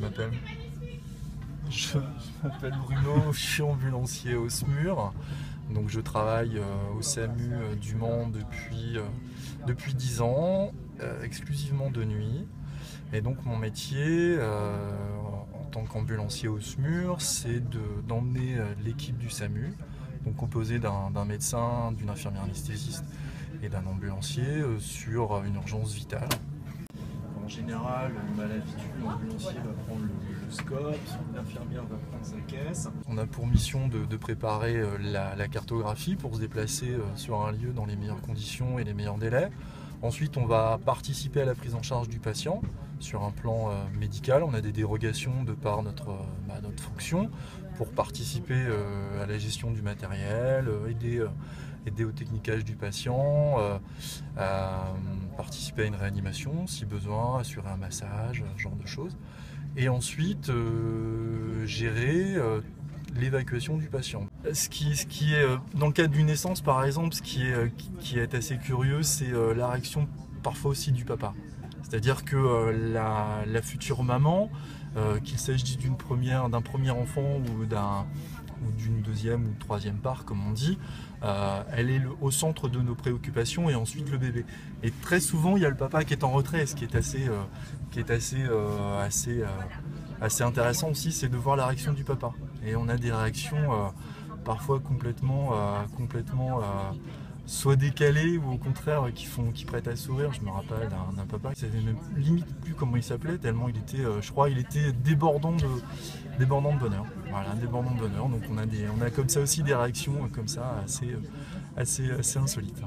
m'appelle Je m'appelle Bruno, je suis ambulancier au SMUR. Donc je travaille au SAMU du Mans depuis 10 ans, exclusivement de nuit. Et donc mon métier en tant qu'ambulancier au SMUR, c'est d'emmener l'équipe du SAMU, donc composée d'un médecin, d'une infirmière anesthésiste et d'un ambulancier sur une urgence vitale. En général, à l'habitude, l'ambulancier va prendre le scope, l'infirmière va prendre sa caisse. On a pour mission de préparer la cartographie pour se déplacer sur un lieu dans les meilleures conditions et les meilleurs délais. Ensuite, on va participer à la prise en charge du patient sur un plan médical. On a des dérogations de par notre fonction pour participer à la gestion du matériel, aider au technicage du patient, participer à une réanimation si besoin, assurer un massage, ce genre de choses. Et ensuite, gérer l'évacuation du patient. Ce qui est, dans le cadre d'une naissance par exemple, ce qui est assez curieux, c'est la réaction parfois aussi du papa. C'est-à-dire que la future maman, qu'il s'agisse d'un premier enfant ou d'une deuxième ou troisième part, comme on dit, elle est au centre de nos préoccupations et ensuite le bébé. Et très souvent, il y a le papa qui est en retrait, ce qui est assez intéressant aussi, c'est de voir la réaction du papa. Et on a des réactions parfois complètement soit décalées ou au contraire qui prêtent à sourire. Je me rappelle d'un papa qui savait même limite plus comment il s'appelait, tellement il était, je crois, il était débordant de bonheur. Voilà, débordant de bonheur. Donc on a comme ça aussi des réactions comme ça assez insolites.